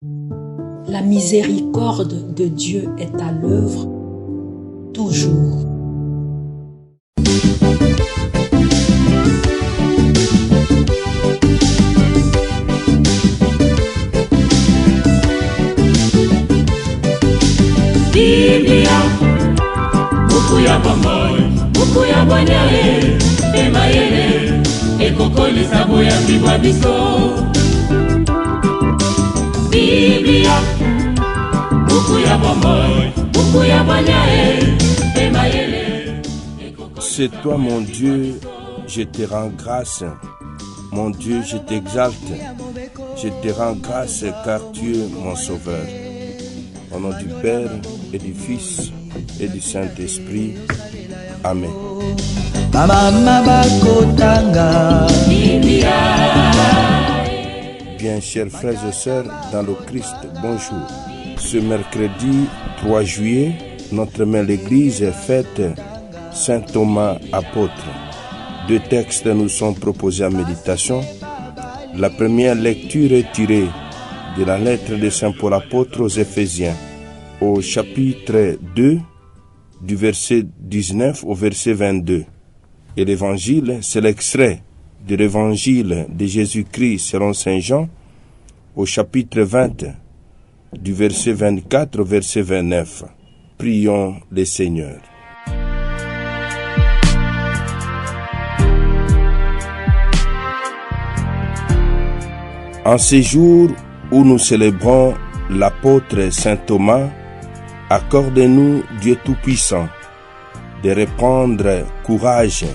La miséricorde de Dieu est à l'œuvre toujours. Biblia, buku ya bomoi, buku ya bwanyae, emayele, ekokolisa boyambi bwa biso. Biblia, buku ya bomoi, buku ya bwanyae, emayele. C'est toi mon Dieu, je te rends grâce. Mon Dieu, je t'exalte. Je te rends grâce car tu es mon sauveur. Au nom du Père et du Fils et du Saint-Esprit. Amen. Bien, chers frères et sœurs, dans le Christ, bonjour. Ce mercredi 3 juillet, notre mère l'Église fête Saint Thomas apôtre. Deux textes nous sont proposés en méditation. La première lecture est tirée de la lettre de Saint Paul apôtre aux Éphésiens, au chapitre 2, du verset 19 au verset 22. Et l'évangile, c'est l'extrait de l'évangile de Jésus-Christ selon Saint Jean, au chapitre 20, du verset 24 au verset 29. Prions le Seigneur. En ces jours où nous célébrons l'apôtre Saint Thomas, accorde-nous, Dieu Tout-Puissant, de reprendre courage,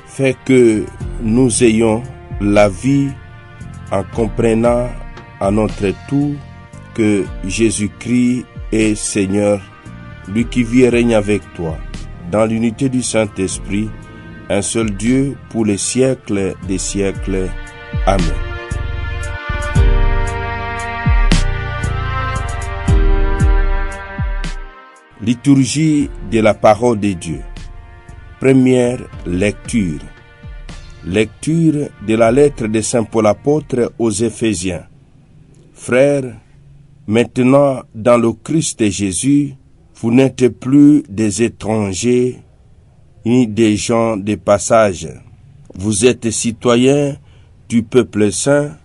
fait que nous ayons la vie en comprenant à notre tour que Jésus-Christ est Seigneur, lui qui vit et règne avec toi, dans l'unité du Saint-Esprit, un seul Dieu pour les siècles des siècles. Amen. Liturgie de la parole de Dieu. Première lecture. Lecture de la lettre de Saint Paul apôtre aux Éphésiens. Frères, maintenant dans le Christ Jésus, vous n'êtes plus des étrangers ni des gens de passage. Vous êtes citoyens du peuple saint,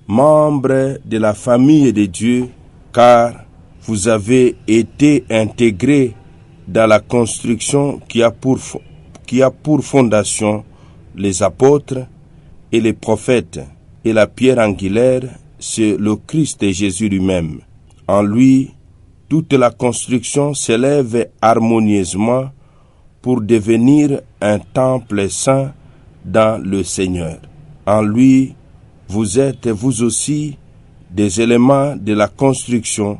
membres de la famille de Dieu, car vous avez été intégrés dans la construction qui a pour fondation les apôtres et les prophètes, et la pierre angulaire, c'est le Christ Jésus lui-même. En lui, toute la construction s'élève harmonieusement pour devenir un temple saint dans le Seigneur. En lui, vous êtes vous aussi des éléments de la construction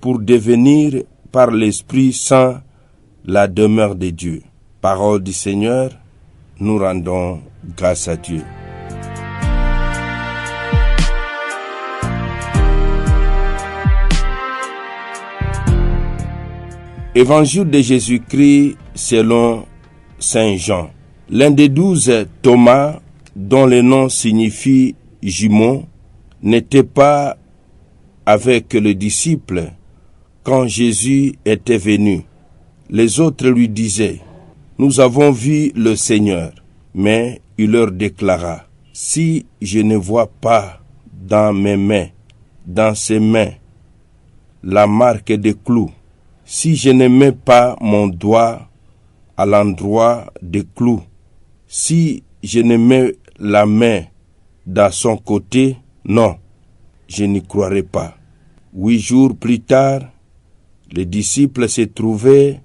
pour devenir par l'Esprit Saint la demeure de Dieu. Parole du Seigneur, nous rendons grâce à Dieu. Évangile de Jésus-Christ selon Saint Jean. L'un des 12 Thomas, dont le nom signifie jumeau, n'était pas avec le disciple quand Jésus était venu. Les autres lui disaient, « Nous avons vu le Seigneur. » Mais il leur déclara, « Si je ne vois pas dans mes mains, dans ses mains, la marque des clous, si je ne mets pas mon doigt à l'endroit des clous, si je ne mets la main dans son côté, non, je n'y croirai pas. » 8 jours plus tard, les disciples se trouvaient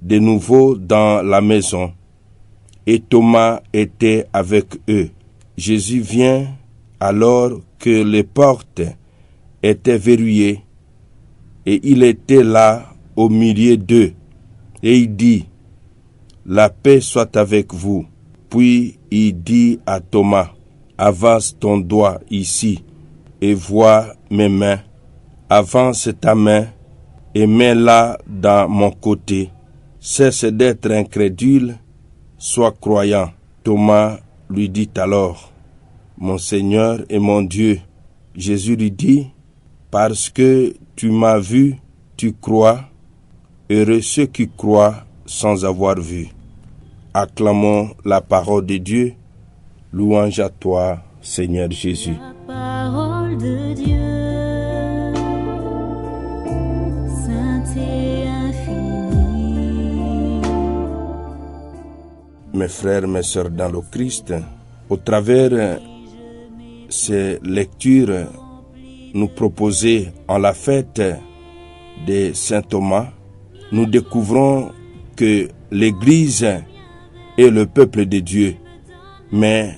de nouveau dans la maison, et Thomas était avec eux. Jésus vient alors que les portes étaient verrouillées, et il était là au milieu d'eux, et il dit, « La paix soit avec vous. » Puis il dit à Thomas, « Avance ton doigt ici, et vois mes mains. Avance ta main, et mets-la dans mon côté. Cesse d'être incrédule, sois croyant. » Thomas lui dit alors, « Mon Seigneur et mon Dieu. » Jésus lui dit, Parce que tu m'as vu, tu crois. Heureux ceux qui croient sans avoir vu. Acclamons la parole de Dieu. Louange à toi, Seigneur Jésus. La parole de Dieu, sainte et infinie. Mes frères, mes sœurs dans le Christ, au travers ces lectures nous proposées en la fête de Saint Thomas, nous découvrons que l'Église est le peuple de Dieu, mais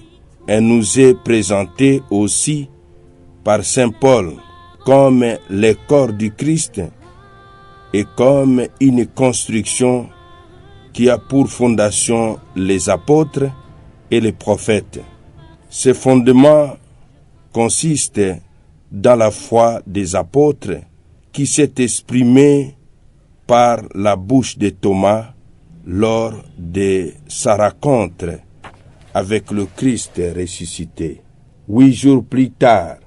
elle nous est présentée aussi par Saint Paul comme les corps du Christ et comme une construction qui a pour fondation les apôtres et les prophètes. Ce fondement consiste dans la foi des apôtres qui s'est exprimée par la bouche de Thomas lors de sa rencontre avec le Christ ressuscité. 8 jours plus tard,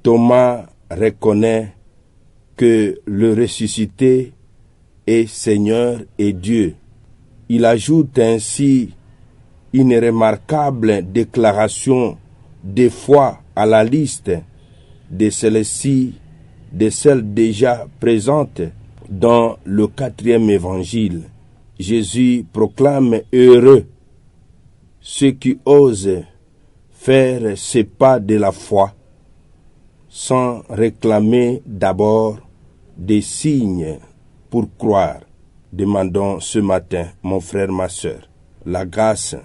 Thomas reconnaît que le ressuscité est Seigneur et Dieu. Il ajoute ainsi une remarquable déclaration de foi à la liste de celles-ci, de celles déjà présentes dans le 4e évangile. Jésus proclame heureux ceux qui osent faire ce pas de la foi sans réclamer d'abord des signes pour croire. Demandons ce matin, mon frère, ma sœur, la grâce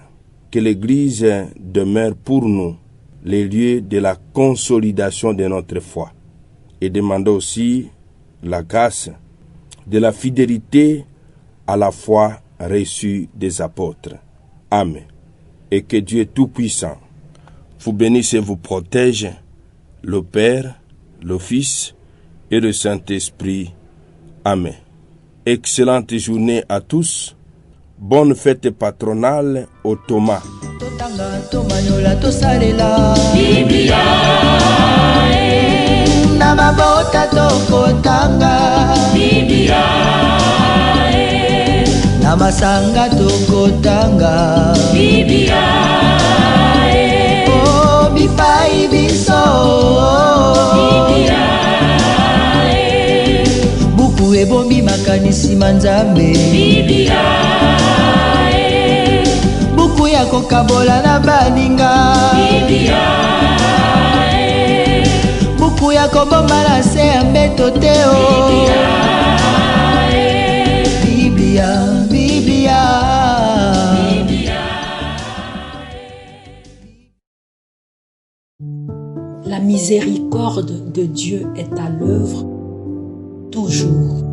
que l'Église demeure pour nous les lieux de la consolidation de notre foi. Et demandons aussi la grâce de la fidélité à la foi reçue des apôtres. Amen. Et que Dieu Tout-Puissant vous bénisse et vous protège, le Père, le Fils et le Saint-Esprit. Amen. Excellente journée à tous. Bonne fête patronale au Thomas. Biblia, na mabota tokotanga Biblia, na masanga tokotanga Biblia, oh bipai biso Biblia, buku ebombi makanisi manzambe Biblia, buku ya kokabola na baninga Biblia, buku ya kobomba na se ya mbeto te o Biblia, Biblia. La miséricorde de Dieu est à l'œuvre toujours.